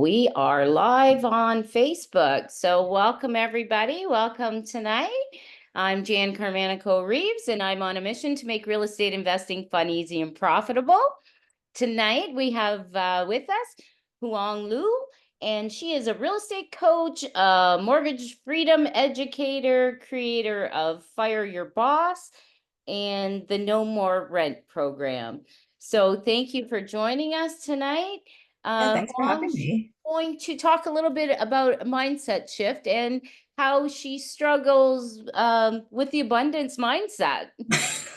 we are live on Facebook. So welcome everybody. Welcome tonight. I'm Jan Carmanico Reeves, and I'm on a mission to make real estate investing fun, easy, and profitable. Tonight we have with us Huong Luu, and she is a real estate coach, a mortgage freedom educator, creator of Fire Your Boss and the No More Rent program. So thank you for joining us tonight. Yeah, thanks for having Huong's me. going to talk a little bit about a mindset shift and how she struggles with the abundance mindset.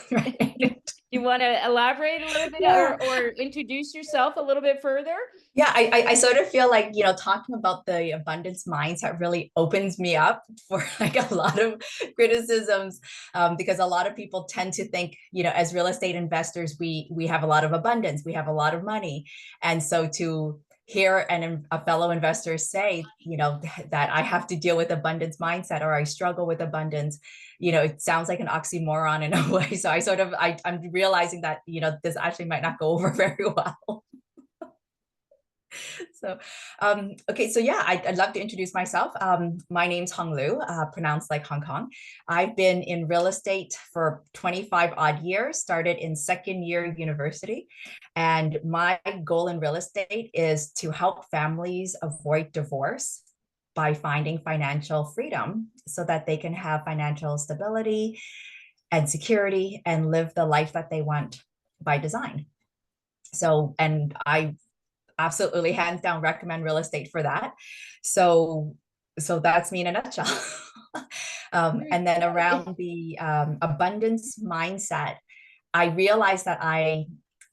Right. You want to elaborate a little bit Yeah. or introduce yourself a little bit further? Yeah, I sort of feel like, talking about the abundance mindset really opens me up for like a lot of criticisms, because a lot of people tend to think, as real estate investors, we have a lot of abundance, we have a lot of money. And so to hear a fellow investor say, that I have to deal with abundance mindset or I struggle with abundance, it sounds like an oxymoron in a way. So I'm realizing that, this actually might not go over very well. So, okay, so yeah, I'd love to introduce myself. My name's Huong Luu, pronounced like Hong Kong. I've been in real estate for 25 odd years, started in second year university. And my goal in real estate is to help families avoid divorce by finding financial freedom so that they can have financial stability and security and live the life that they want by design. So, and I absolutely hands down recommend real estate for that. So that's me in a nutshell. And then around the abundance mindset, I realized that I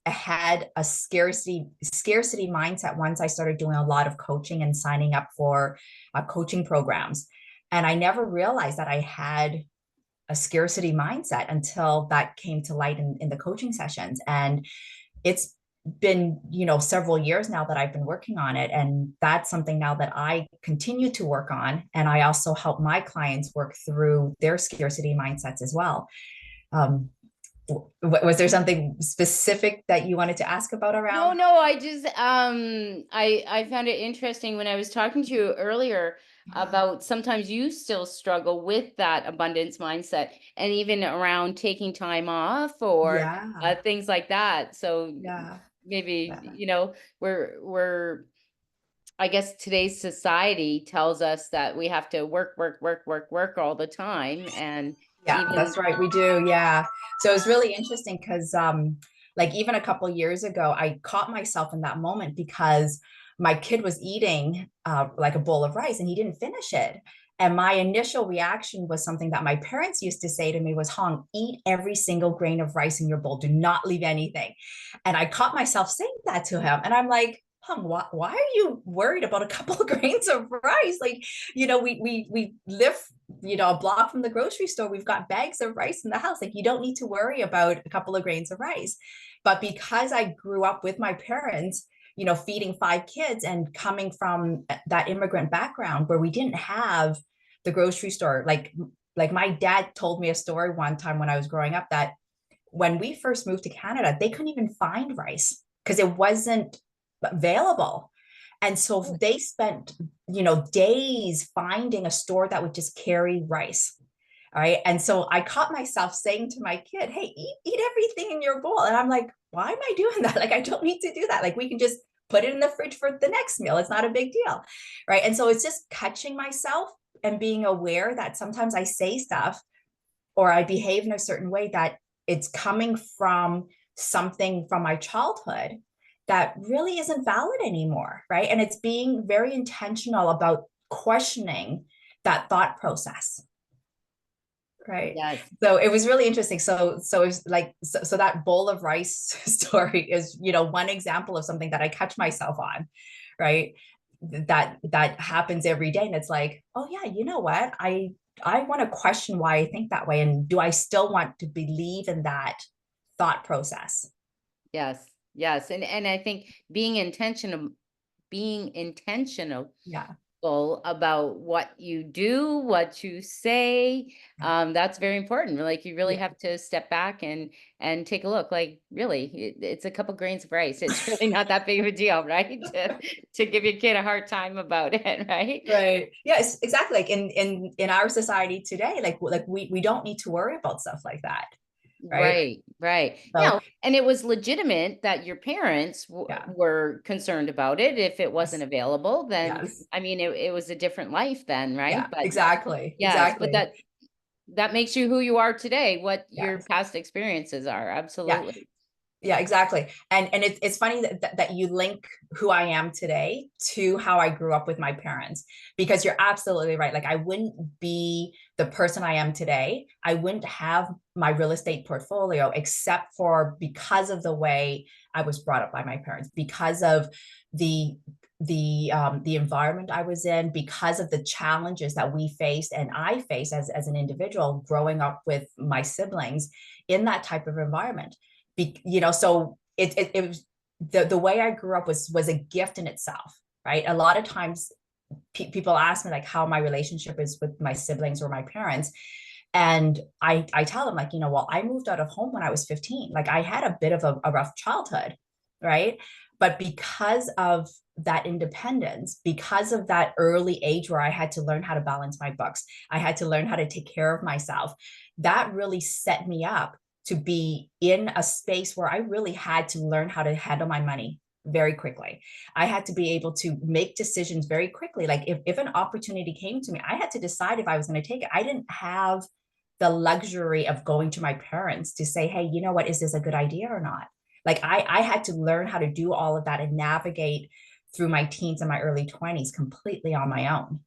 had a scarcity mindset once I started doing a lot of coaching and signing up for coaching programs. And I never realized that I had a scarcity mindset until that came to light in the coaching sessions. And it's been, several years now that I've been working on it. And that's something now that I continue to work on. And I also help my clients work through their scarcity mindsets as well. Was there something specific that you wanted to ask about around? No, I just I found it interesting when I was talking to you earlier about sometimes you still struggle with that abundance mindset and even around taking time off or Yeah, things like that. So yeah, maybe, yeah. we're I guess today's society tells us that we have to work all the time. And Yeah, even that's right. We do. Yeah. So it was really interesting because, like, even a couple of years ago, I caught myself in that moment because my kid was eating like a bowl of rice and he didn't finish it. And my initial reaction was something that my parents used to say to me was, Hong, eat every single grain of rice in your bowl. Do not leave anything. And I caught myself saying that to him. And I'm like, Hong, why are you worried about a couple of grains of rice? Like, we live, a block from the grocery store. We've got bags of rice in the house. Like, you don't need to worry about a couple of grains of rice. But because I grew up with my parents, feeding 5 kids and coming from that immigrant background where we didn't have the grocery store, like my dad told me a story one time when I was growing up that when we first moved to Canada, they couldn't even find rice because it wasn't available. And so they spent, days finding a store that would just carry rice. All right. And so I caught myself saying to my kid, hey, eat everything in your bowl. And I'm like, why am I doing that? Like, I don't need to do that. Like, we can just put it in the fridge for the next meal. It's not a big deal. Right. And so it's just catching myself and being aware that sometimes I say stuff or I behave in a certain way that it's coming from something from my childhood that really isn't valid anymore, right? And it's being very intentional about questioning that thought process, right? yes. So it was really interesting. So it was like so that bowl of rice story is, one example of something that I catch myself on, right? That happens every day, and it's like, oh yeah, you know what? I want to question why I think that way, and do I still want to believe in that thought process? Yes, yes. And I think being intentional Yeah, mindful about what you do, what you say. Yeah. That's very important. Like you really Yeah. have to step back and take a look. Like really, it's a couple grains of rice. It's really not that big of a deal, right? To give your kid a hard time about it, right? Right. Yes, exactly. Like in our society today, like we don't need to worry about stuff like that. Right. Right, right. So Now, and it was legitimate that your parents yeah. were concerned about it. If it wasn't Yes. available, then Yes. I mean, it was a different life then, right? Yeah. But Exactly. yes, but Exactly. that makes you who you are today, what your Yes. past experiences are. Yeah. Absolutely. Yeah, exactly. And it's funny that you link who I am today to how I grew up with my parents, because you're absolutely right. Like I wouldn't be the person I am today. I wouldn't have my real estate portfolio except for because of the way I was brought up by my parents, because of the the environment I was in, because of the challenges that we faced and I faced as an individual growing up with my siblings in that type of environment. So it was the way I grew up was a gift in itself, right? A lot of times people ask me like how my relationship is with my siblings or my parents, and I tell them like, well, I moved out of home when I was 15. Like I had a bit of a rough childhood, right? But because of that independence, because of that early age where I had to learn how to balance my books, I had to learn how to take care of myself. That really set me up to be in a space where I really had to learn how to handle my money very quickly. I had to be able to make decisions very quickly. Like if an opportunity came to me, I had to decide if I was going to take it. I didn't have the luxury of going to my parents to say, hey, you know what, is this a good idea or not? Like I had to learn how to do all of that and navigate through my teens and my early 20s completely on my own.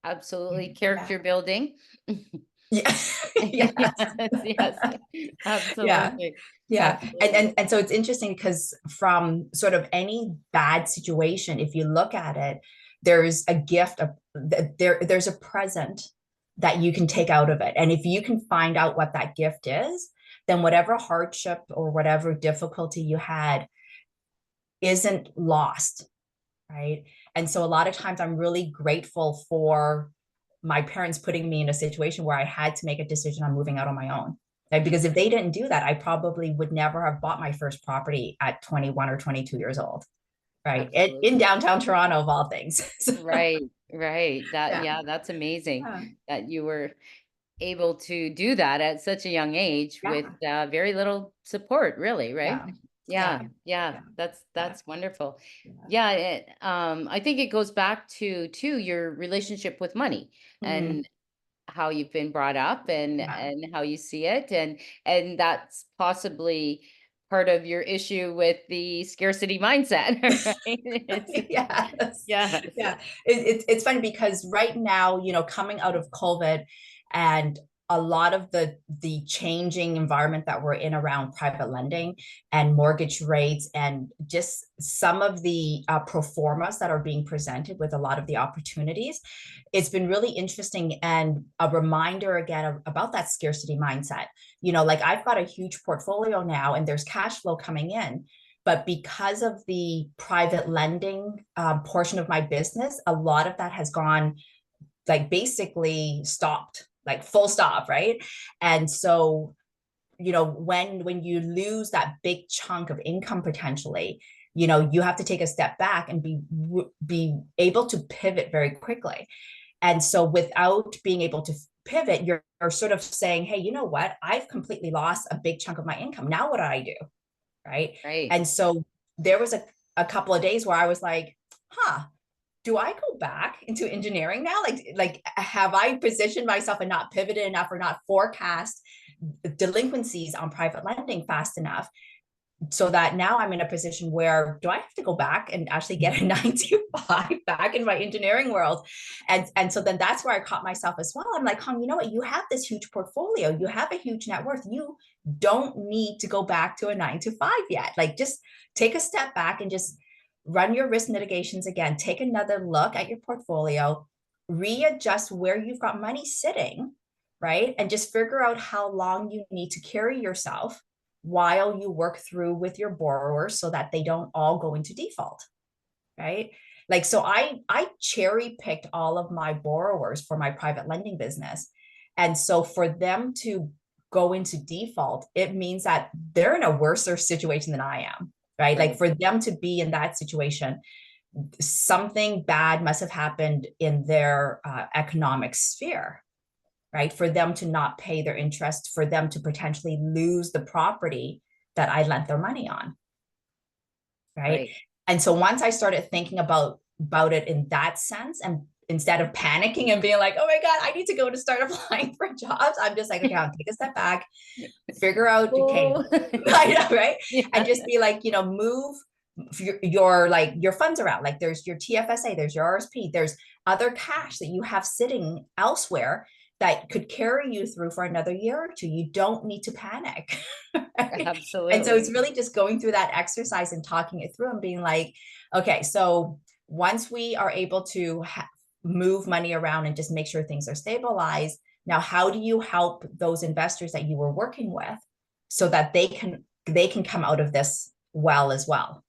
Absolutely. Yeah. Character building. Yeah. Yes, Yes. yes. Yeah. Absolutely. Yeah. Absolutely. And so it's interesting because from sort of any bad situation, if you look at it, there's a gift of there's a present that you can take out of it. And if you can find out what that gift is, then whatever hardship or whatever difficulty you had isn't lost, right? And so a lot of times I'm really grateful for my parents putting me in a situation where I had to make a decision on moving out on my own. Right? Because if they didn't do that, I probably would never have bought my first property at 21 or 22 years old, right? In Absolutely. downtown Toronto, of all things. So, Right, right. yeah. Yeah, that's amazing Yeah. that you were able to do that at such a young age with Yeah. very little support, really, right? Yeah. Yeah, Yeah. yeah, Yeah. Yeah. that's wonderful. Yeah. Yeah, I think it goes back to your relationship with money Mm-hmm. and how you've been brought up Yeah. and how you see it, and that's possibly part of your issue with the scarcity mindset, right? It's Yes. yes. Yeah. It's funny because right now, coming out of COVID and a lot of the changing environment that we're in around private lending and mortgage rates and just some of the pro formas that are being presented with a lot of the opportunities, it's been really interesting and a reminder again about that scarcity mindset. Like I've got a huge portfolio now and there's cash flow coming in, but because of the private lending portion of my business, a lot of that has gone like basically stopped, like full stop, right? And so, when you lose that big chunk of income potentially, you have to take a step back and be able to pivot very quickly. And so without being able to pivot, you're sort of saying, hey, you know what? I've completely lost a big chunk of my income. Now what do I do? Right. Right. And so there was a couple of days where I was like, huh, do I go back into engineering now? Like have I positioned myself and not pivoted enough or not forecast delinquencies on private lending fast enough so that now I'm in a position where do I have to go back and actually get a 9 to 5 back in my engineering world? And so then that's where I caught myself as well. I'm like, you know what? You have this huge portfolio, you have a huge net worth. You don't need to go back to a 9 to 5 yet. Like just take a step back and just run your risk mitigations again. Take another look at your portfolio, readjust where you've got money sitting, right? And just figure out how long you need to carry yourself while you work through with your borrowers so that they don't all go into default, right? Like, so I cherry picked all of my borrowers for my private lending business. And so for them to go into default, it means that they're in a worse situation than I am, right? Like Right. for them to be in that situation, something bad must have happened in their economic sphere, right? For them to not pay their interest, for them to potentially lose the property that I lent their money on, right? Right. And so once I started thinking about it in that sense, and instead of panicking and being like, oh my God, I need to go to start applying for jobs, I'm just like, okay, I'll take a step back, figure out, okay, Oh. right? And Yeah. just be like, move your like your funds around. Like there's your TFSA, there's your RSP, there's other cash that you have sitting elsewhere that could carry you through for another year or two. You don't need to panic. Right? And so it's Absolutely. really just going through that exercise and talking it through and being like, okay, so once we are able to move money around and just make sure things are stabilized, now how do you help those investors that you were working with so that they can come out of this well as well?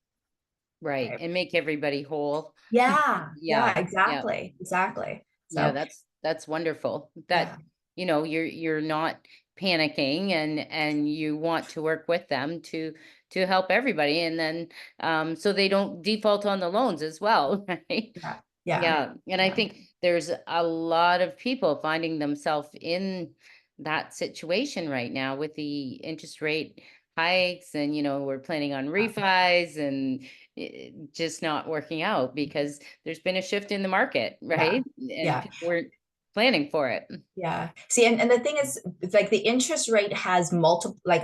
Right. Right. And make everybody whole. Yeah, Yeah. yeah, Yeah. exactly. Yeah, So that's wonderful. That, yeah, you're not panicking, and you want to work with them to help everybody, and then so they don't default on the loans as well, right? yeah, yeah, Yeah, and I yeah, think there's a lot of people finding themselves in that situation right now with the interest rate hikes, and we're planning on yeah, refis, and just not working out because there's been a shift in the market, yeah, right? And yeah. people weren't planning for it. Yeah. See, and the thing is, it's like the interest rate has multiple, like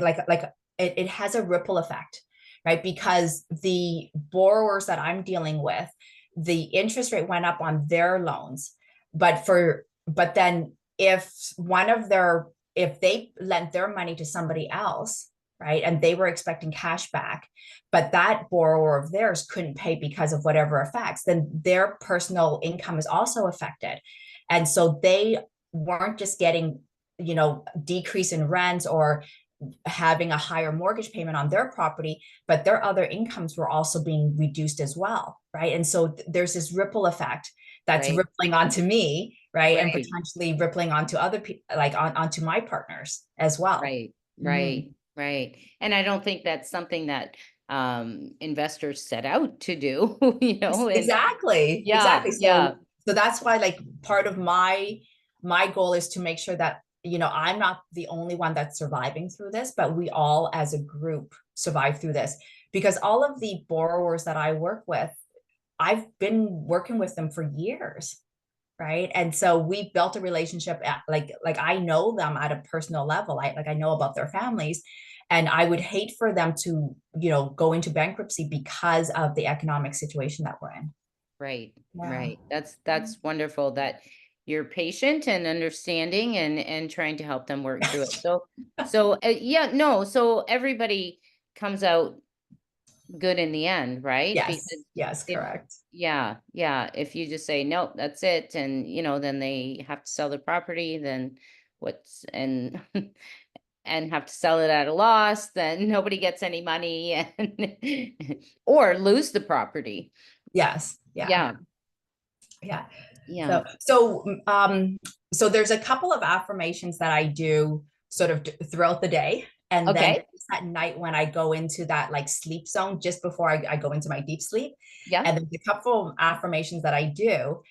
it has a ripple effect, right? Because the borrowers that I'm dealing with, the interest rate went up on their loans, but then if they lent their money to somebody else, right, and they were expecting cash back, but that borrower of theirs couldn't pay because of whatever effects, then their personal income is also affected. And so they weren't just getting, decrease in rents or having a higher mortgage payment on their property, but their other incomes were also being reduced as well, right? And so there's this ripple effect that's Right, rippling onto me, right, and right, potentially rippling onto other people, like onto my partners as well. right, Mm. right, right. And I don't think that's something that investors set out to do, and Exactly, yeah, exactly. yeah, So that's why, like, part of my goal is to make sure that I'm not the only one that's surviving through this, but we all as a group survive through this, because all of the borrowers that I work with, I've been working with them for years, right? And so we built a relationship like I know them at a personal level. I know about their families, and I would hate for them to go into bankruptcy because of the economic situation that we're in. right, Yeah. right. That's wonderful that you're patient and understanding, and trying to help them work through it. Yeah, no, so everybody comes out good in the end, right? Yes, Because yes, if correct. yeah, yeah, if you just say, "Nope, that's it," and, then they have to sell the property, then what's and and have to sell it at a loss, then nobody gets any money, and or lose the property. Yes, yeah, Yeah, yeah. yeah. So there's a couple of affirmations that I do sort of throughout the day. And then Okay. at night when I go into that like sleep zone, just before I go into my deep sleep. Yeah. And there's a couple of affirmations that I do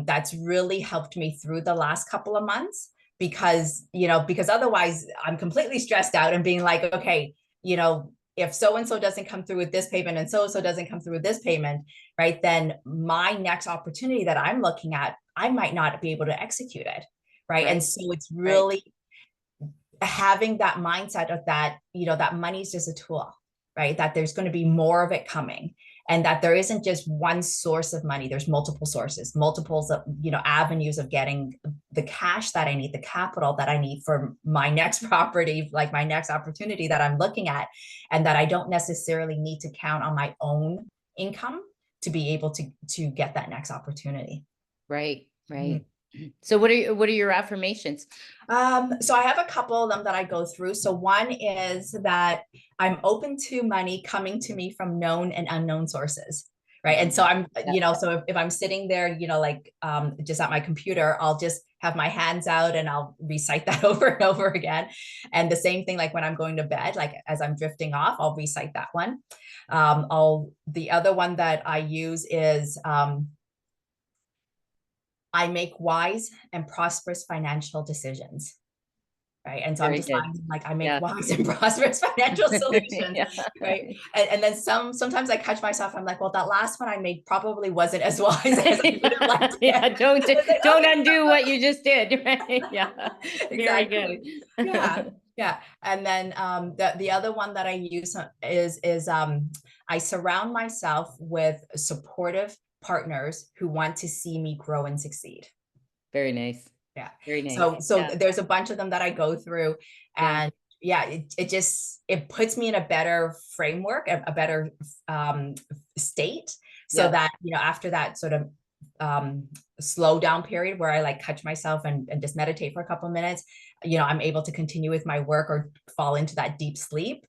that's really helped me through the last couple of months, because otherwise I'm completely stressed out and being like, okay, if so and so doesn't come through with this payment and so doesn't come through with this payment, right, then my next opportunity that I'm looking at, I might not be able to execute it. Right. And Right. so it's Right. really having that mindset of that, that money is just a tool, right? That there's going to be more of it coming, and that there isn't just one source of money. There's multiple sources, multiples of, avenues of getting the cash that I need, the capital that I need for my next property, like my next opportunity that I'm looking at, and that I don't necessarily need to count on my own income to be able to get that next opportunity. Right. Mhm. Right. So what are your affirmations? So I have a couple of them that I go through. So one is that I'm open to money coming to me from known and unknown sources, right? And so I'm, Yeah. so if I'm sitting there, like just at my computer, I'll just have my hands out and I'll recite that over and over again. And the same thing, like when I'm going to bed, like as I'm drifting off, I'll recite that one. The other one that I use is I make wise and prosperous financial decisions. Right. And so I'm Very just good. finding like I make Yeah. wise and prosperous financial solutions. Yeah. Right. And then sometimes I catch myself, I'm like, well, that last one I made probably wasn't as wise as I would have liked Yeah, it. don't Like, don't okay. undo what you just did. Right? Yeah. Very Exactly. Yeah. good. Yeah. And then the other one that I use is I surround myself with supportive partners who want to see me grow and succeed. Very nice. Yeah. Very nice. So Yeah. there's a bunch of them that I go through, Yeah. and yeah, it puts me in a better framework, a better state, so Yeah. that after that sort of slow down period where I like catch myself and just meditate for a couple of minutes, I'm able to continue with my work or fall into that deep sleep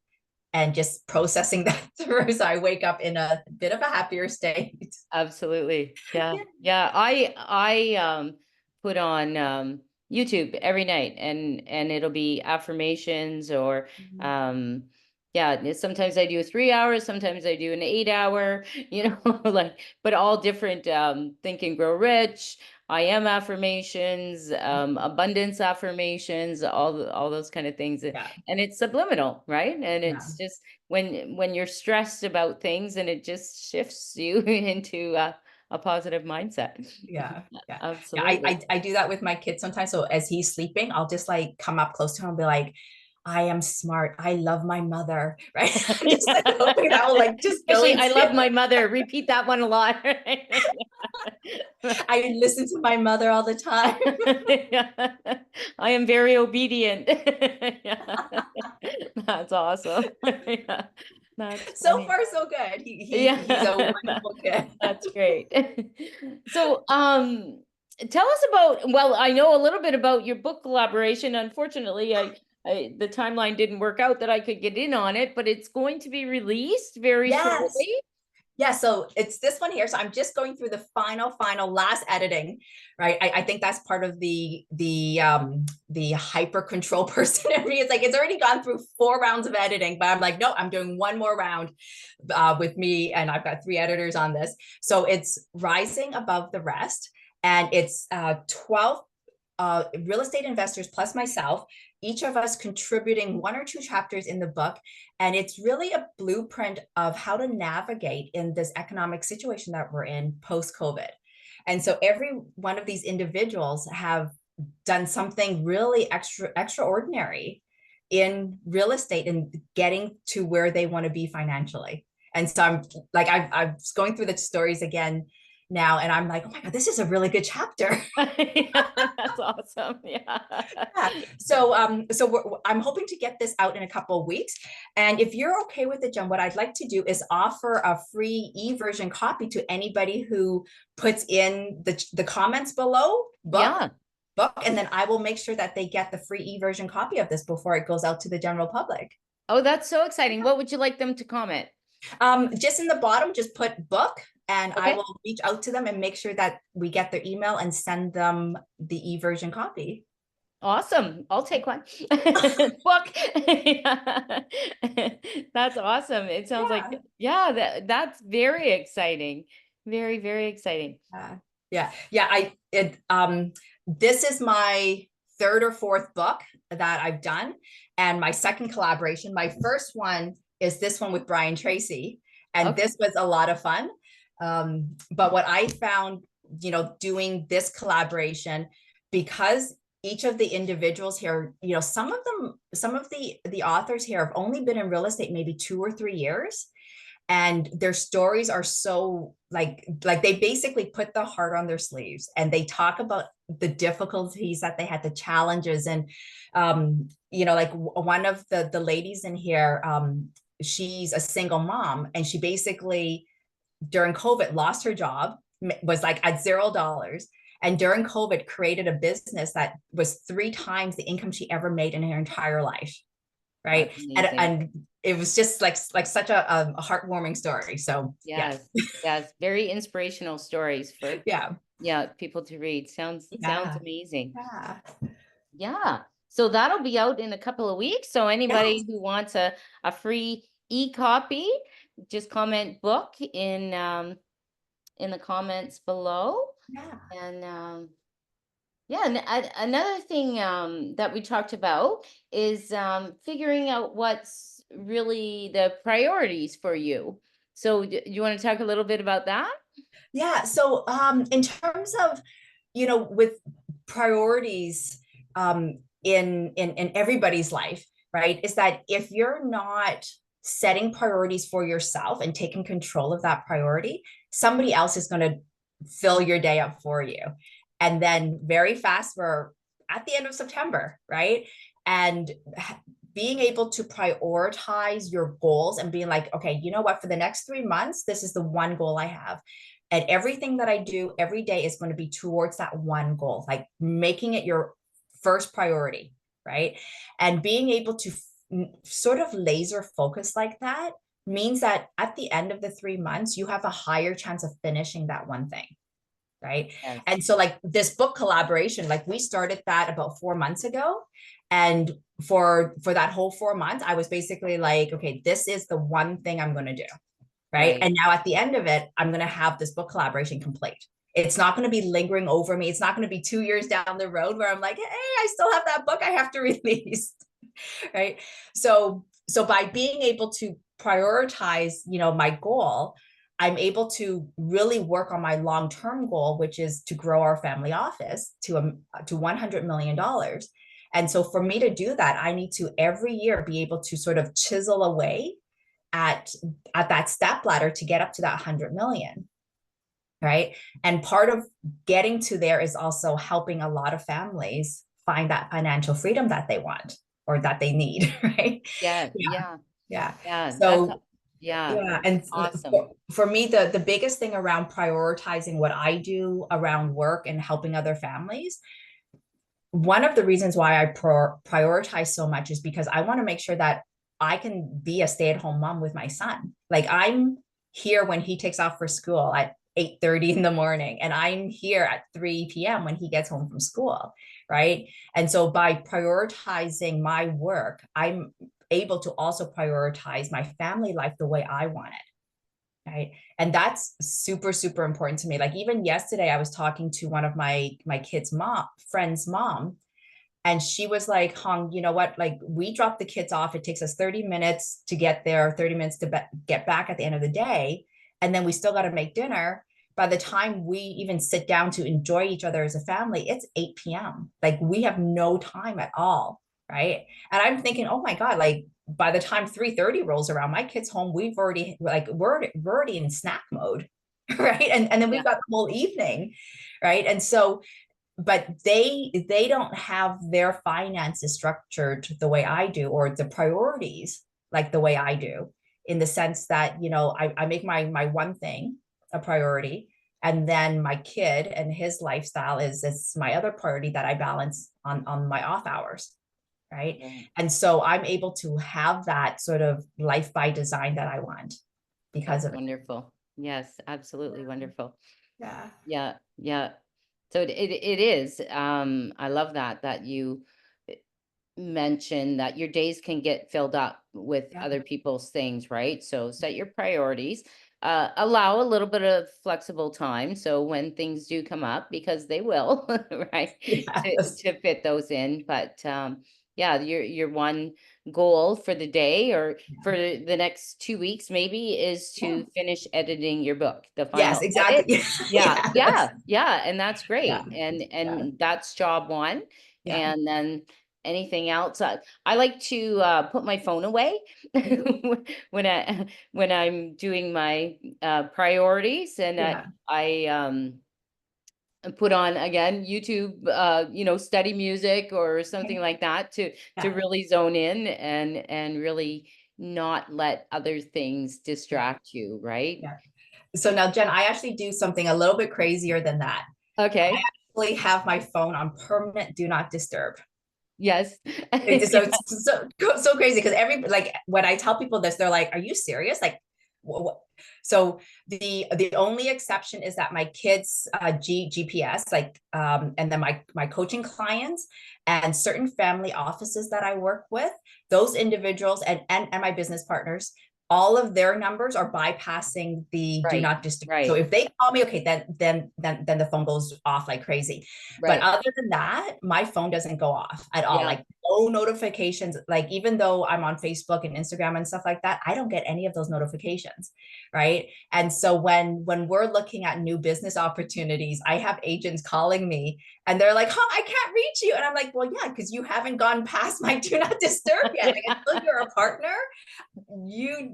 and just processing that through, so I wake up in a bit of a happier state. Absolutely. Yeah. Yeah. Yeah. I put on YouTube every night, and it'll be affirmations or um yeah, sometimes I do 3 hours, sometimes I do an 8 hour, like, but all different. Think and Grow Rich, I am affirmations, abundance affirmations, all those kind of things. Yeah. And it's subliminal, right? And Yeah. it's just when you're stressed about things, and it just shifts you into a positive mindset. Yeah. Yeah. Yeah. Absolutely. I do that with my kids sometimes. So as he's sleeping, I'll just like come up close to him and be like, I am smart. I love my mother. Right. Just like hoping that will like just go Especially, I love into my mother. Repeat that one a lot. I listen to my mother all the time. Yeah. I am very obedient. Yeah. That's awesome. Yeah. That's So funny. far, so good. He's a Yeah. wonderful kid. That's great. So, tell us about, well, I know a little bit about your book collaboration. Unfortunately, the timeline didn't work out that I could get in on it, but it's going to be released very Yes. shortly. Yeah, so it's this one here. So I'm just going through the final last editing, right? I think that's part of the hyper control person in me. It's like it's already gone through 4 rounds of editing, but I'm like, no, I'm doing one more round with me, and I've got 3 editors on this. So it's Rising Above the Rest, and it's 12 real estate investors plus myself, each of us contributing 1 or 2 chapters in the book. And it's really a blueprint of how to navigate in this economic situation that we're in post-COVID. And so every one of these individuals have done something really extraordinary in real estate and getting to where they want to be financially. And so I'm like, I'm going through the stories again now, and I'm like, oh my God, this is a really good chapter. Yeah, that's awesome. Yeah. Yeah. I'm hoping to get this out in a couple of weeks. And if you're okay with it, Jen, what I'd like to do is offer a free e-version copy to anybody who puts in the comments below Yeah. book, and then I will make sure that they get the free e-version copy of this before it goes out to the general public. Oh, that's so exciting. What would you like them to comment? Just in the bottom, just put book, and I Okay. will reach out to them and make sure that we get their email and send them the e-version copy. Awesome. I'll take one. Book. Yeah. That's awesome. It sounds like, Yeah. yeah, that's very exciting. Very, very exciting. Yeah. This is my third or fourth book that I've done, and my second collaboration. My first one is this one with Brian Tracy, and Okay. this was a lot of fun. But what I found, doing this collaboration, because each of the individuals here, some of the authors here have only been in real estate maybe 2 or 3 years, and their stories are so like they basically put the heart on their sleeves, and they talk about the difficulties that they had, the challenges. And like one of the ladies in here, she's a single mom, and she basically during COVID lost her job, was like at $0, and during COVID created a business that was 3 times the income she ever made in her entire life. right? That's And amazing. it was just like such a heartwarming story. So yes. Yes. Yes. Very inspirational stories for, Yeah. yeah, people to read. Sounds Yeah. amazing. Yeah. Yeah. So that'll be out in a couple of weeks. So Yes. anybody who wants a free e-copy, just comment book in the comments below. Yeah. And yeah, and another thing that we talked about is figuring out what's really the priorities for you. So you want to talk a little bit about that? Yeah. So in terms of, with priorities in everybody's life, right, is that if you're not setting priorities for yourself and taking control of that priority, somebody else is going to fill your day up for you. And then very fast, we're at the end of September, right? And being able to prioritize your goals and being like, okay, you know what, for the next 3 months, this is the one goal I have. And everything that I do every day is going to be towards that one goal, like making it your first priority, right? And being able to sort of laser focus like that means that at the end of the 3 months, you have a higher chance of finishing that one thing, right? Yes. And so like this book collaboration, like we started that about 4 months ago. And for that whole 4 months, I was basically like, okay, this is the one thing I'm going to do. Right. Right. And now at the end of it, I'm going to have this book collaboration complete. It's not going to be lingering over me. It's not going to be 2 years down the road where I'm like, hey, I still have that book I have to release. Right. So by being able to prioritize, my goal, I'm able to really work on my long-term goal, which is to grow our family office to $100 million. And so for me to do that, I need to every year be able to sort of chisel away at that step ladder to get up to that 100 million, right? And part of getting to there is also helping a lot of families find that financial freedom that they want or that they need, right? Yeah. Yeah. Yeah. Yeah. Yeah. That's So yeah. yeah, and Awesome. for me, the biggest thing around prioritizing what I do around work and helping other families, one of the reasons why I prioritize so much is because I want to make sure that I can be a stay-at-home mom with my son. Like I'm here when he takes off for school at 8:30 in the morning, and I'm here at 3 p.m. when he gets home from school, right? And so by prioritizing my work, I'm able to also prioritize my family life the way I want it, right? And that's super super important to me. Like even yesterday I was talking to one of my kids mom friend's mom, and she was like, Hong, you know what, like we drop the kids off, it takes us 30 minutes to get there, 30 minutes to get back at the end of the day, and then we still got to make dinner. By the time we even sit down to enjoy each other as a family, it's 8 p.m. Like we have no time at all, right? And I'm thinking, oh my god, like by the time 3:30 rolls around, my kids home, we've already like we're already in snack mode, right? And then we've Yeah. got the whole evening, right? And so but they don't have their finances structured the way I do, or the priorities like the way I do, in the sense that, I make my one thing a priority, and then my kid and his lifestyle is my other priority that I balance on my off hours, right? Right. And so I'm able to have that sort of life by design that I want because That's of it. wonderful. Yes, absolutely wonderful. Yeah. Yeah. Yeah. So it is. I love that you mentioned that your days can get filled up with Yeah. other people's things, right? So set your priorities. Allow a little bit of flexible time. So when things do come up, because they will, right? Yes. To fit those in. But yeah, your one goal for the day or for the next 2 weeks maybe is Yeah. to finish editing your book, the Yes, final edit. exactly. Yeah, Yes. yeah, yeah, and that's Yeah. great. And Yeah. that's job one. Yeah. And then anything else, I like to put my phone away when when I'm doing my priorities, and Yeah. I put on again YouTube, study music or something like that to Yeah. really zone in and really not let other things Yeah. distract you, right? Yeah. So now, Jen, I actually do something a little bit crazier than that. I Okay. actually have my phone on permanent do not disturb. Yes. So it's so crazy because like when I tell people this, they're like, "Are you serious?" Like, what? So the only exception is that my kids GPS, like and then my coaching clients and certain family offices that I work with, those individuals and my business partners, all of their numbers are bypassing the do Right. not disturb. So Right. if they call me, okay, then the phone goes off like crazy. But Right. other than that, my phone doesn't go off at all. Yeah. Like no notifications. Like even though I'm on Facebook and Instagram and stuff like that, I don't get any of those notifications, right? And so when we're looking at new business opportunities, I have agents calling me and they're like, "Huh, I can't reach you." And I'm like, "Well, yeah, because you haven't gone past my do not disturb yet. Like until you're a partner,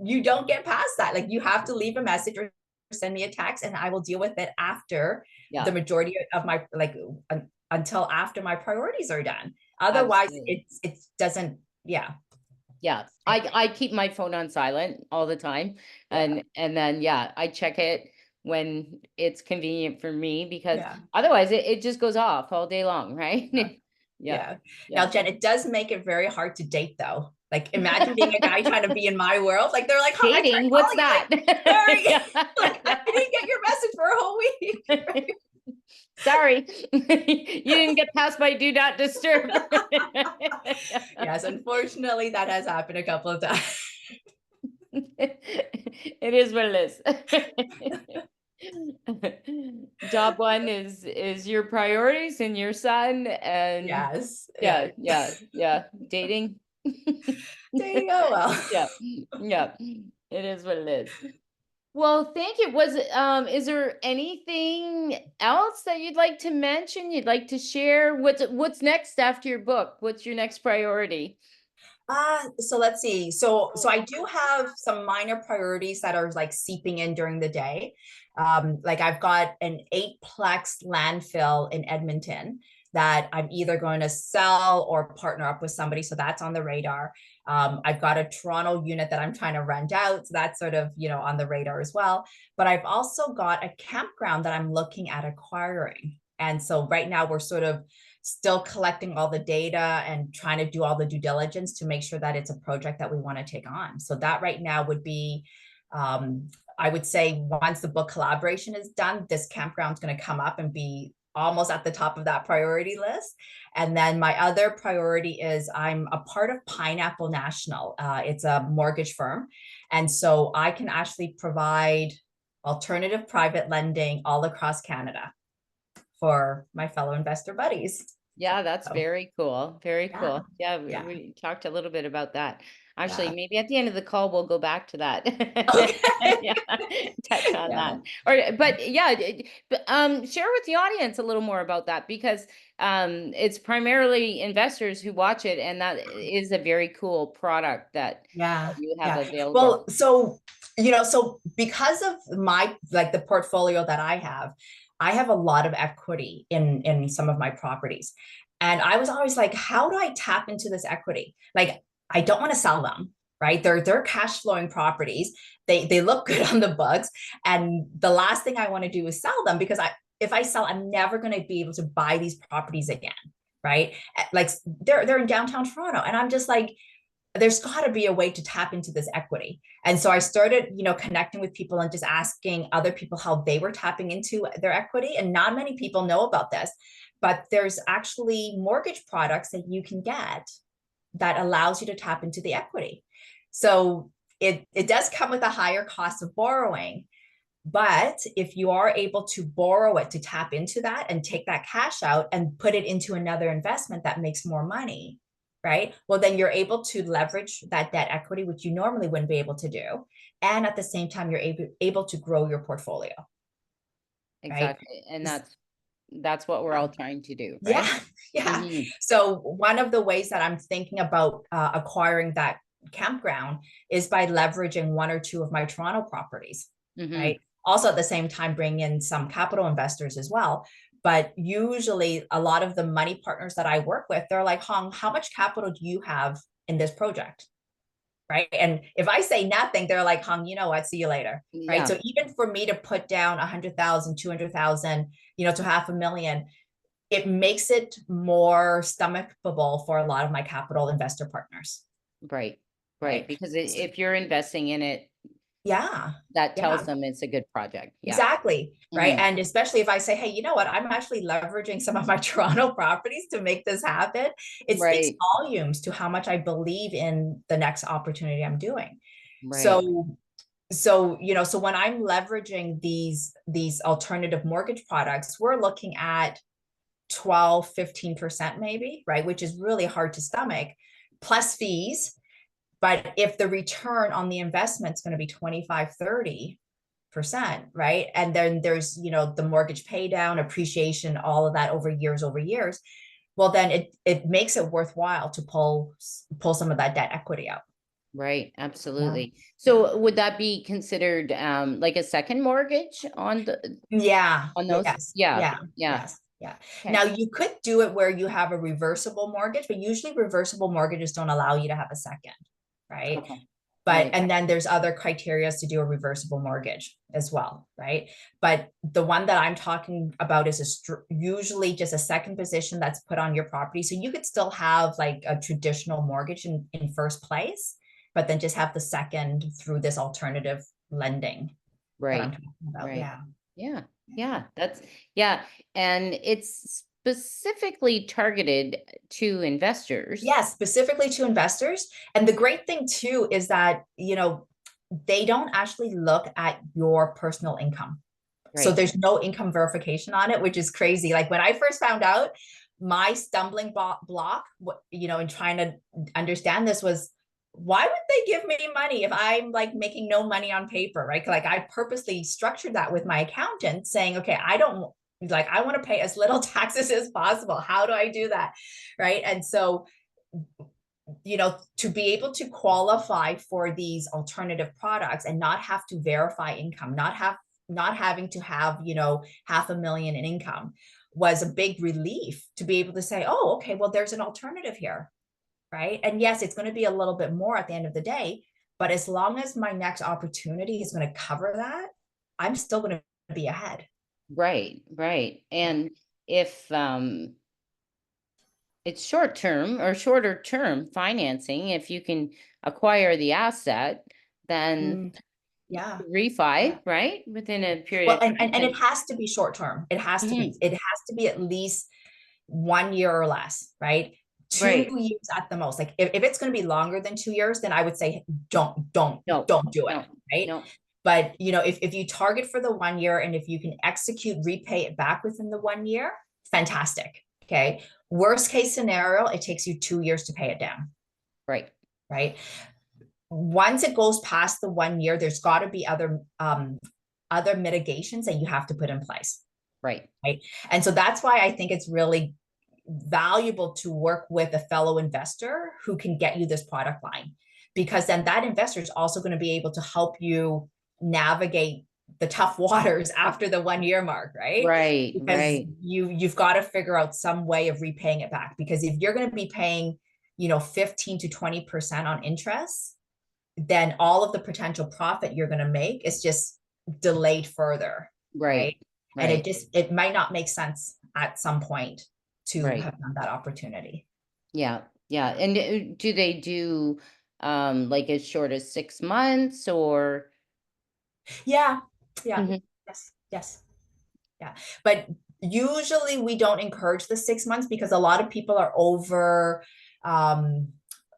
you don't get past that. Like you have to leave a message or send me a text and I will deal with it after the Yeah. majority of my like until after my priorities are done. Otherwise, Absolutely. it doesn't. Yeah, Yeah. I keep my phone on silent all the time. yeah, And then yeah, I check it when it's convenient for me because yeah, otherwise it just goes off all day long, right? yeah, Yeah. yeah. Now, Yeah. Jen, it does make it very hard to date, though. Like, imagine being a guy trying to be in my world. Like, they're like, "Huh, I tried Dating, what's calling you." that? Like, sorry, Yeah. like I didn't get your message for a whole week. Sorry. You didn't get past my do not disturb. Yes, unfortunately, that has happened a couple of times. It is what it is. Job one is your priorities and your son and Yes, yeah, yeah. yeah, yeah. Dating. Dating, oh well. Yeah, yeah. It is what it is. Well, thank you. Is there anything else that you'd like to mention? You'd like to share? What's next after your book? What's your next priority? So let's see. So I do have some minor priorities that are like seeping in during the day. Like I've got an eightplex landfill in Edmonton that I'm either going to sell or partner up with somebody. So that's on the radar. I've got a Toronto unit that I'm trying to rent out. So that's sort of, on the radar as well. But I've also got a campground that I'm looking at acquiring. And so right now we're sort of still collecting all the data and trying to do all the due diligence to make sure that it's a project that we want to take on. So that right now would be, I would say once the book collaboration is done, this campground is going to come up and be almost at the top of that priority list. And then my other priority is I'm a part of Pineapple National. It's a mortgage firm. And so I can actually provide alternative private lending all across Canada for my fellow investor buddies. Yeah, that's So very cool. Very yeah, cool. Yeah, yeah, we talked a little bit about that. Actually, yeah. maybe at the end of the call, we'll go back to that. Okay. Yeah, touch on Yeah, that. But yeah, share with the audience a little more about that because it's primarily investors who watch it, and that is a very cool product that yeah, you have yeah. available. Well, so so because of my like the portfolio that I have a lot of equity in some of my properties. And I was always like, how do I tap into this equity? Like, I don't want to sell them, right? They're cash flowing properties. They look good on the books. And the last thing I want to do is sell them because if I sell, I'm never going to be able to buy these properties again. Right. Like they're in downtown Toronto. And I'm just like, there's got to be a way to tap into this equity. And so I started, connecting with people and just asking other people how they were tapping into their equity. And not many people know about this, but there's actually mortgage products that you can get that allows you to tap into the equity. So it does come with a higher cost of borrowing. But if you are able to borrow it to tap into that and take that cash out and put it into another investment that makes more money, right? Well, then you're able to leverage that debt equity, which you normally wouldn't be able to do. And at the same time, you're able to grow your portfolio, right? Exactly. And that's what we're all trying to do, right? Yeah, yeah. Hmm. So one of the ways that I'm thinking about acquiring that campground is by leveraging one or two of my Toronto properties, Hmm. right? Also at the same time, bring in some capital investors as well. But usually a lot of the money partners that I work with, they're like, Hong, how much capital do you have in this project? Right. And if I say nothing, they're like, Hong, you know what? See you later. Right. Yeah. So even for me to put down 100,000, 200,000, to 500,000, it makes it more stomachable for a lot of my capital investor partners. Right. Right. Right. Because if you're investing in it, Yeah. that tells Yeah. them it's a good project. Yeah. Exactly. Right. Mhm. And especially if I say, hey, you know what? I'm actually leveraging some of my Toronto properties to make this happen. It speaks Right. volumes to how much I believe in the next opportunity I'm doing. Right. So when I'm leveraging these alternative mortgage products, we're looking at 12-15% maybe, right? Which is really hard to stomach, plus fees. But if the return on the investment is going to be 25-30%, right? And then there's, the mortgage pay down, appreciation, all of that over years, well, then it makes it worthwhile to pull some of that debt equity out. Right. Yeah. Absolutely. So would that be considered like a second mortgage on Yeah. those? Yes. Yeah. Yeah. Yeah. Yes. Yeah. Okay. Now you could do it where you have a reversible mortgage, but usually reversible mortgages don't allow you to have a second, right? Okay. But Right. and then there's other criteria to do a reversible mortgage as well, right? But the one that I'm talking about is usually just a second position that's put on your property. So you could still have like a traditional mortgage in first place, but then just have the second through this alternative lending that I'm Right. talking about. Right. Yeah. Yeah. Yeah. Yeah. And it's specifically targeted to investors. Yes, specifically to investors. And the great thing too is that, they don't actually look at your personal income. So Right. there's no income verification on it, which is crazy. Like when I first found out, my stumbling block, in trying to understand this was, why would they give me money if I'm like making no money on paper, right? Like I purposely structured that with my accountant saying, okay, I want to pay as little taxes as possible. How do I do that? Right. And so, to be able to qualify for these alternative products and not have to verify income, not having to have, $500,000 in income was a big relief to be able to say, oh, okay, well, there's an alternative here. Right. And yes, it's going to be a little bit more at the end of the day, but as long as my next opportunity is going to cover that, I'm still going to be ahead. Right. Right. And if it's short term or shorter term financing, if you can acquire the asset, then Yeah. refi, right? Within a Well, period of and time. it has to be short term. Mhm. It has to be at least 1 year or less, right? Two Right. years at the most. Like if it's going to be longer than 2 years, then I would say don't No, do it, no, right? no. But if you target for the 1 year and if you can execute, repay it back within the 1 year, fantastic. Okay. Worst case scenario, it takes you 2 years to pay it down. Right. Right. Once it goes past the 1 year, there's got to be other mitigations that you have to put in place. Right. Right. And so that's why I think it's really valuable to work with a fellow investor who can get you this product line, because then that investor is also going to be able to help you navigate the tough waters after the 1 year mark, right? Right. Because Right. you've got to figure out some way of repaying it back, because if you're going to be paying 15 to 20% on interest, then all of the potential profit you're going to make is just delayed further, Right. right? And Right. it might not make sense at some point to Right. have done that opportunity. Yeah. Yeah. And do they do like as short as 6 months or? Yeah. Yeah. Mhm. Yes. Yes. Yeah. But usually we don't encourage the 6 months because a lot of people are um,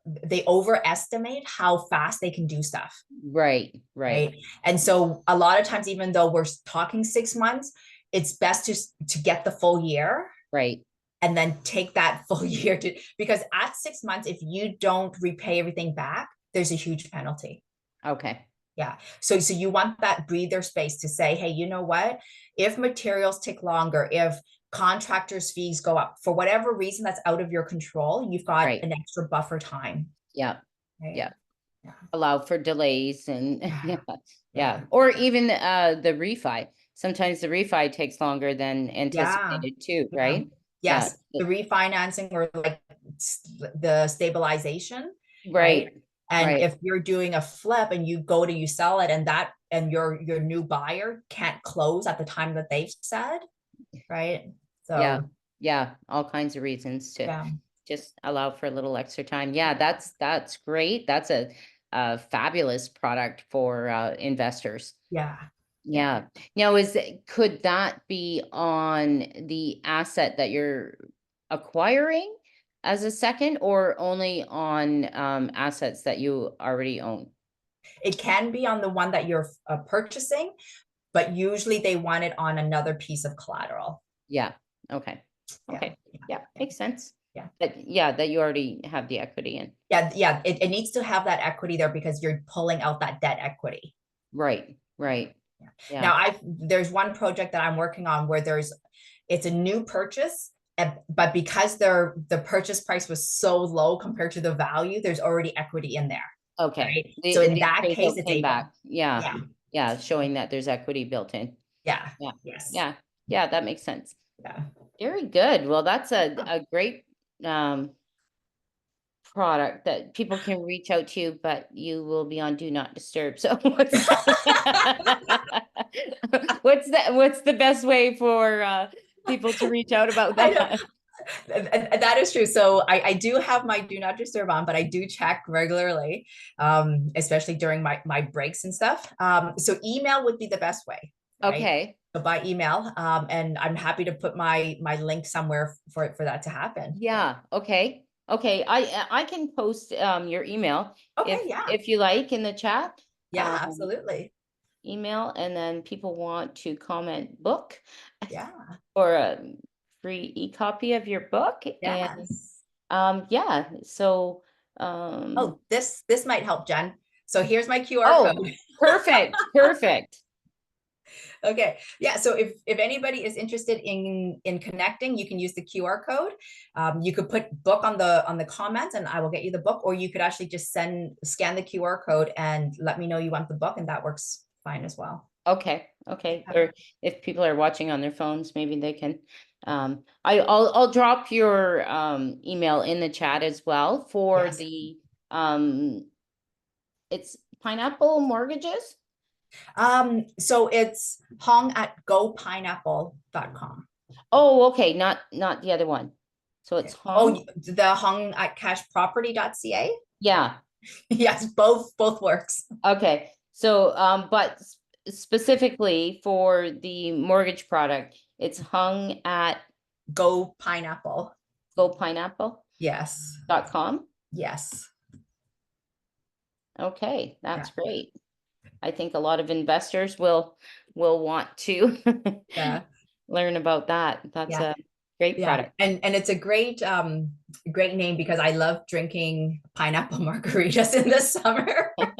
they overestimate how fast they can do stuff. Right. Right. Right. And so a lot of times, even though we're talking 6 months, it's best to get the full year Right. and then take that full year because at 6 months, if you don't repay everything back, there's a huge penalty. Okay. Yeah. So you want that breather space to say, hey, you know what? If materials take longer, if contractors' fees go up for whatever reason that's out of your control, you've got Right. an extra buffer time. Yeah. Right. Yeah. Yeah. Allow for delays and Yeah. yeah. Yeah. Yeah. Or even the refi. Sometimes the refi takes longer than Yeah. anticipated too, Yeah. right? Yeah. Yes. The refinancing or like the stabilization, right? Right. And Right. if you're doing a flip and you sell it and your new buyer can't close at the time that they've said, right? Yeah. So Yeah, all kinds of reasons to Yeah. just allow for a little extra time. Yeah, that's great. That's a fabulous product for investors. Yeah. Yeah. Yeah. Now, could that be on the asset that you're acquiring as a second, or only on assets that you already own? It can be on the one that you're purchasing, but usually they want it on another piece of collateral. Yeah. Okay. Yeah. Okay. Yeah. Yeah, Yeah. makes sense. Yeah. That you already have the equity in. Yeah. Yeah. It needs to have that equity there because you're pulling out that debt equity. Right. Right. Yeah. Yeah. Now there's one project that I'm working on where it's a new purchase, but because the purchase price was so low compared to the value, there's already equity in there. Okay. Right. So in The that case, appraisal it's came able. back. Yeah. Yeah. Yeah. Showing that there's equity built in. Yeah. Yeah. Yes. Yeah. Yeah. That makes sense. Yeah. Very good. Well, that's a great um product that people can reach out to you, but you will be on do not disturb. So what's the best way for people to reach out about I know. that? That is true. So I do have my do not disturb on, but I do check regularly, especially during my breaks and stuff. So email would be the best way, right? Okay. So by email, and I'm happy to put my link somewhere for that to happen. Yeah. Okay. Okay. I can post your email Okay, yeah, if you like in the chat. yeah, Um, absolutely, email, and then people want to comment book yeah, or a free e-copy of your book. And yes. yeah, so Oh, this might help, Jen. So here's my QR oh, code. perfect, perfect. Okay. Yeah. So if anybody is interested in connecting, you can use the QR code. You could put book on the comments, and I will get you the book. Or you could actually just scan the QR code and let me know you want the book, and that works fine as well. Okay, okay. Or if people are watching on their phones, maybe they can I'll drop your email in the chat as well for Yes. the um it's Pineapple Mortgages. So it's Hong at gopineapple.com. Oh, okay, not the other one. So it's Okay. Hong. Oh, the Hong at cashproperty.ca. Yeah. Yes, both works. Okay. So but specifically for the mortgage product, it's hung at Go Pineapple. gopineapple.com. Yes. Yes. Okay, Yeah. that's great. I think a lot of investors will want to Yeah. learn about that. That's Yeah. a great Yeah, product. and it's a great name because I love drinking pineapple margaritas in the summer. With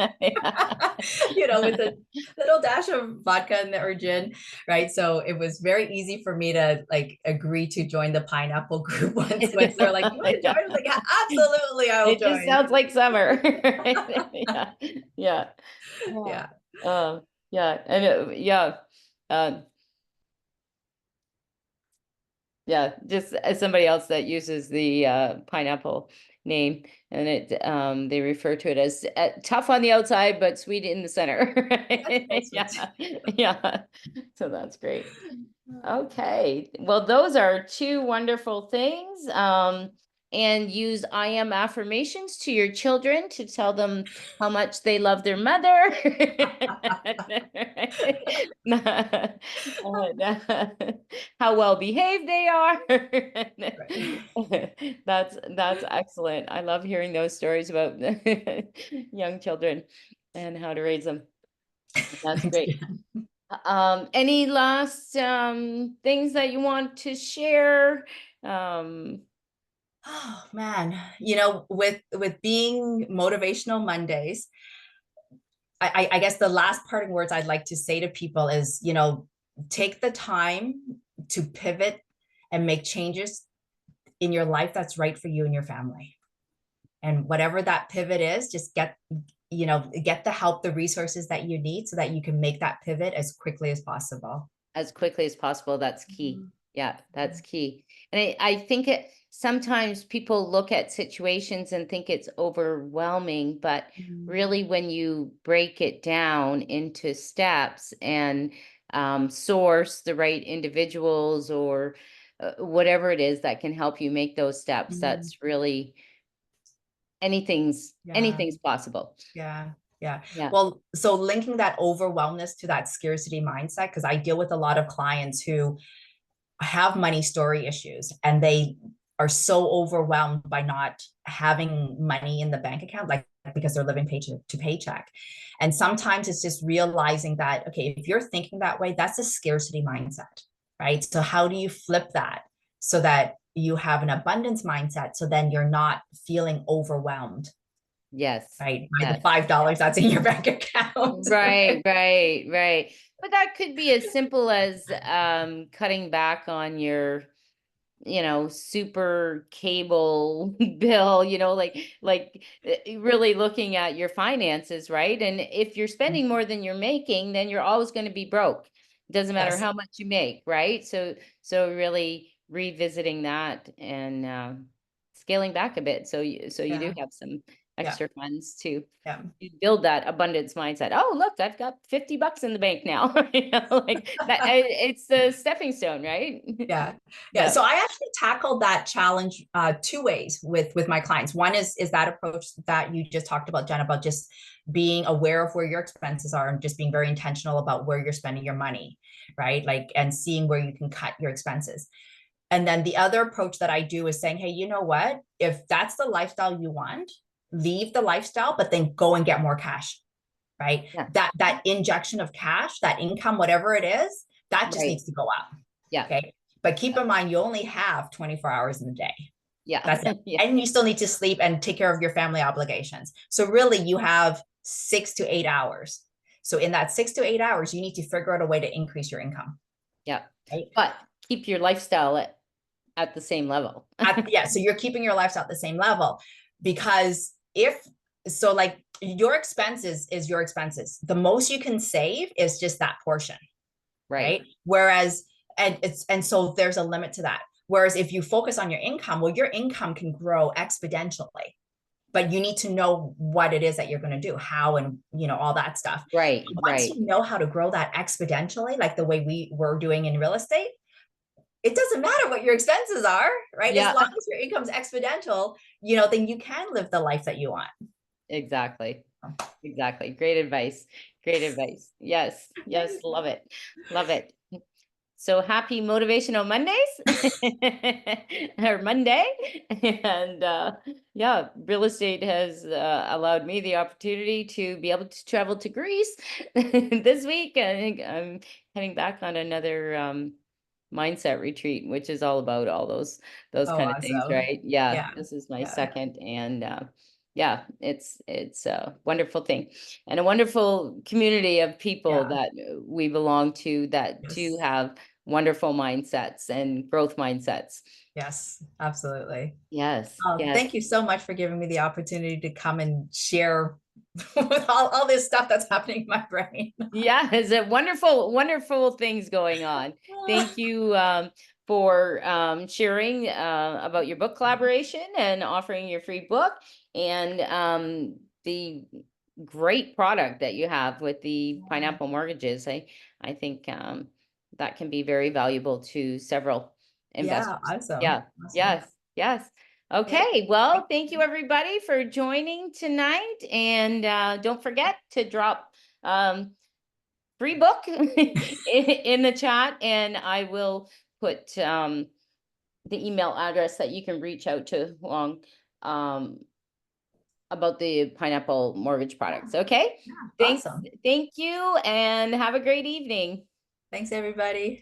a little dash of vodka in there or gin, right? So it was very easy for me to like agree to join the pineapple group once they're like, "You want to join?" I was like, "Yeah, absolutely, I'll It just join." sounds like summer. Yeah. Yeah. Yeah. Yeah. Yeah. And yeah. Uh, yeah, just as somebody else that uses the pineapple name, and they refer to it as tough on the outside but sweet in the center. Yes, Yeah, yeah. So that's great. Okay, well, those are two wonderful things. And use I am affirmations to your children to tell them how much they love their mother. How well behaved they are. right. That's excellent. I love hearing those stories about young children and how to raise them. That's great. Any last things that you want to share? Um, Oh man, with being motivational Mondays, I guess the last parting words I'd like to say to people is, take the time to pivot and make changes in your life that's right for you and your family. And whatever that pivot is, just get the help, the resources that you need so that you can make that pivot as quickly as possible. as quickly as possible. That's key. Yeah, that's key. And I think sometimes people look at situations and think it's overwhelming, but really when you break it down into steps and source the right individuals or whatever it is that can help you make those steps. Mm, That's really anything's yeah. anything's possible. Yeah. Yeah. Yeah. Well, so linking that overwhelmness to that scarcity mindset, because I deal with a lot of clients who have money story issues and they are so overwhelmed by not having money in the bank account, like because they're living paycheck to paycheck. And sometimes it's just realizing that, okay, if you're thinking that way, that's a scarcity mindset, right? So how do you flip that so that you have an abundance mindset? So then you're not feeling overwhelmed, Yes. right? By the Yes. $5 that's in your bank account. Right, right, right. But that could be as simple as cutting back on your, super cable bill, really looking at your finances, right? And if you're spending more than you're making, then you're always going to be broke. It doesn't matter Yes. how much you make, right? So really revisiting that and scaling back a bit, so you do Yeah. have some Yeah. extra funds to Yeah. build that abundance mindset. Oh, look, I've got $50 in the bank now. Like that. It's the stepping stone, right? Yeah. Yeah. Yeah. So I actually tackled that challenge two ways with my clients. One is that approach that you just talked about, Jen, about just being aware of where your expenses are and just being very intentional about where you're spending your money, right? Like, and seeing where you can cut your expenses. And then the other approach that I do is saying, hey, you know what? If that's the lifestyle you want, leave the lifestyle, but then go and get more cash, right? Yeah. That injection of cash, that income, whatever it is, that just Right. needs to go up. Yeah. Okay. But keep in mind, you only have 24 hours in the day. Yeah. That's it. Yeah. And you still need to sleep and take care of your family obligations. So really you have 6 to 8 hours. So in that 6 to 8 hours, you need to figure out a way to increase your income. Yeah. Right. But keep your lifestyle at the same level. Yeah. So you're keeping your lifestyle at the same level because if so, like your expenses is your expenses. The most you can save is just that portion. Right. Right. Whereas, and so there's a limit to that. Whereas if you focus on your income, well, your income can grow exponentially, but you need to know what it is that you're going to do, how, and all that stuff. Right. Once Right. you know how to grow that exponentially, like the way we were doing in real estate, it doesn't matter what your expenses are, right? As Yeah. long as your income's exponential, then you can live the life that you want. Exactly. Exactly. Great advice. Great advice. Yes. Yes. Love it. Love it. So happy motivational Mondays or Monday. And yeah, real estate has allowed me the opportunity to be able to travel to Greece this week. I think I'm heading back on another mindset retreat, which is all about all those Oh, kind of things, awesome. right? Yeah, Yeah. this is my Yeah. second, and yeah, it's a wonderful thing and a wonderful community of people Yeah. that we belong to that do Yes. have wonderful mindsets and growth mindsets. Yes, absolutely. Yes, yes. Thank you so much for giving me the opportunity to come and share with all this stuff that's happening in my brain. Yeah, it's a wonderful, wonderful things going on. Thank you for sharing about your book collaboration and offering your free book and the great product that you have with the pineapple mortgages. I think that can be very valuable to several Yeah, investors. awesome. Yeah, Awesome. yes, yes. Yep. Okay, well, thank you everybody for joining tonight. And don't forget to drop free book in the chat, and I will put the email address that you can reach out to Huong um, about the pineapple mortgage Yeah, products. Okay, yeah, thanks, awesome. thank you, and have a great evening. Thanks, everybody.